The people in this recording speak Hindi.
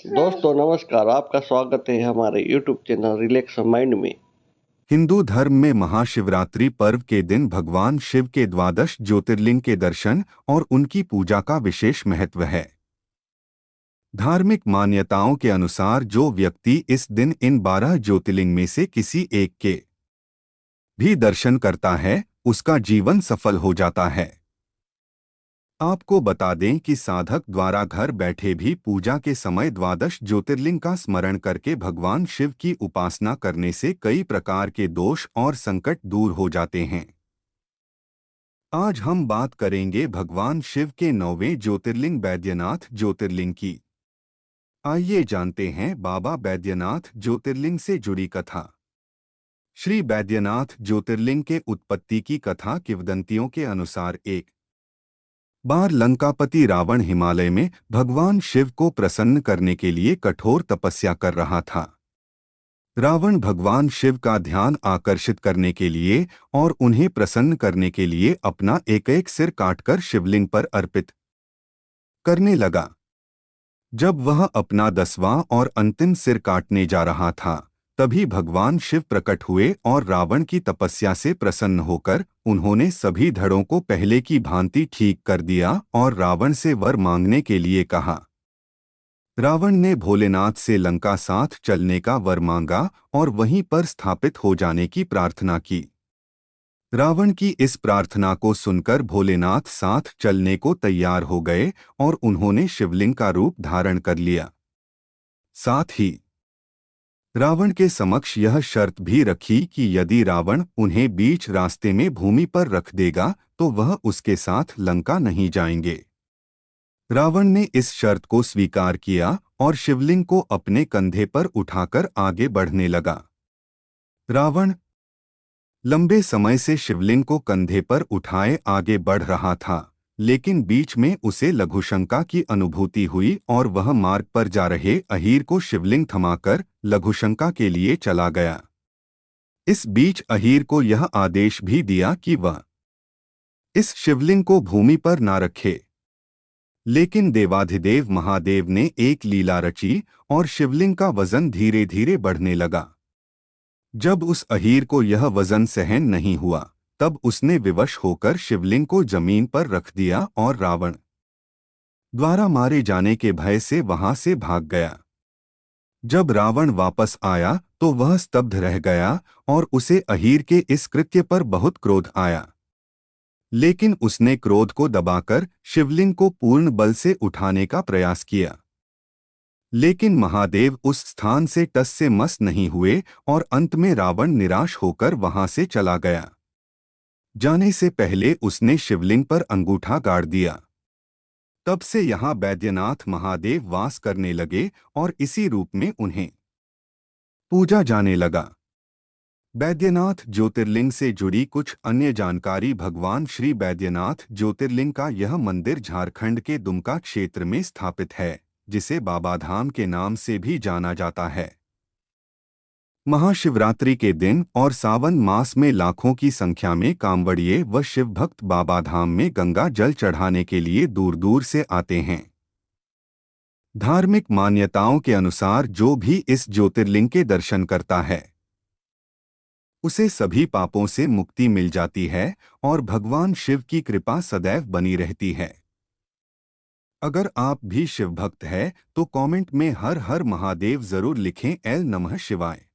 दोस्तों नमस्कार, आपका स्वागत है हमारे YouTube चैनल रिलैक्स माइंड में। हिंदू धर्म में महाशिवरात्रि पर्व के दिन भगवान शिव के द्वादश ज्योतिर्लिंग के दर्शन और उनकी पूजा का विशेष महत्व है। धार्मिक मान्यताओं के अनुसार जो व्यक्ति इस दिन इन 12 ज्योतिर्लिंग में से किसी एक के भी दर्शन करता है, उसका जीवन सफल हो जाता है। आपको बता दें कि साधक द्वारा घर बैठे भी पूजा के समय द्वादश ज्योतिर्लिंग का स्मरण करके भगवान शिव की उपासना करने से कई प्रकार के दोष और संकट दूर हो जाते हैं। आज हम बात करेंगे भगवान शिव के 9वें ज्योतिर्लिंग बैद्यनाथ ज्योतिर्लिंग की। आइए जानते हैं बाबा बैद्यनाथ ज्योतिर्लिंग से जुड़ी कथा। श्री बैद्यनाथ ज्योतिर्लिंग के उत्पत्ति की कथा किंवदंतियों के अनुसार एक बार लंकापति रावण हिमालय में भगवान शिव को प्रसन्न करने के लिए कठोर तपस्या कर रहा था। रावण भगवान शिव का ध्यान आकर्षित करने के लिए और उन्हें प्रसन्न करने के लिए अपना एक एक सिर काटकर शिवलिंग पर अर्पित करने लगा। जब वह अपना 10वां और अंतिम सिर काटने जा रहा था, तभी भगवान शिव प्रकट हुए और रावण की तपस्या से प्रसन्न होकर उन्होंने सभी धड़ों को पहले की भांति ठीक कर दिया और रावण से वर मांगने के लिए कहा। रावण ने भोलेनाथ से लंका साथ चलने का वर मांगा और वहीं पर स्थापित हो जाने की प्रार्थना की। रावण की इस प्रार्थना को सुनकर भोलेनाथ साथ चलने को तैयार हो गए और उन्होंने शिवलिंग का रूप धारण कर लिया। साथ ही रावण के समक्ष यह शर्त भी रखी कि यदि रावण उन्हें बीच रास्ते में भूमि पर रख देगा तो वह उसके साथ लंका नहीं जाएंगे। रावण ने इस शर्त को स्वीकार किया और शिवलिंग को अपने कंधे पर उठाकर आगे बढ़ने लगा। रावण लंबे समय से शिवलिंग को कंधे पर उठाए आगे बढ़ रहा था, लेकिन बीच में उसे लघुशंका की अनुभूति हुई और वह मार्ग पर जा रहे अहीर को शिवलिंग थमाकर लघुशंका के लिए चला गया। इस बीच अहीर को यह आदेश भी दिया कि वह इस शिवलिंग को भूमि पर ना रखे। लेकिन देवाधिदेव महादेव ने एक लीला रची और शिवलिंग का वजन धीरे धीरे बढ़ने लगा। जब उस अहीर को यह वजन सहन नहीं हुआ, तब उसने विवश होकर शिवलिंग को जमीन पर रख दिया और रावण द्वारा मारे जाने के भय से वहां से भाग गया। जब रावण वापस आया तो वह स्तब्ध रह गया और उसे अहीर के इस कृत्य पर बहुत क्रोध आया। लेकिन उसने क्रोध को दबाकर शिवलिंग को पूर्ण बल से उठाने का प्रयास किया। लेकिन महादेव उस स्थान से टस से मस नहीं हुए और अंत में रावण निराश होकर वहां से चला गया। जाने से पहले उसने शिवलिंग पर अंगूठा गाड़ दिया। तब से यहाँ बैद्यनाथ महादेव वास करने लगे और इसी रूप में उन्हें पूजा जाने लगा। बैद्यनाथ ज्योतिर्लिंग से जुड़ी कुछ अन्य जानकारी। भगवान श्री बैद्यनाथ ज्योतिर्लिंग का यह मंदिर झारखंड के दुमका क्षेत्र में स्थापित है, जिसे बाबाधाम के नाम से भी जाना जाता है। महाशिवरात्रि के दिन और सावन मास में लाखों की संख्या में कांवड़िए व शिवभक्त बाबाधाम में गंगा जल चढ़ाने के लिए दूर दूर से आते हैं। धार्मिक मान्यताओं के अनुसार जो भी इस ज्योतिर्लिंग के दर्शन करता है, उसे सभी पापों से मुक्ति मिल जाती है और भगवान शिव की कृपा सदैव बनी रहती है। अगर आप भी शिवभक्त हैं तो कमेंट में हर हर महादेव जरूर लिखें। एल नमः शिवाय।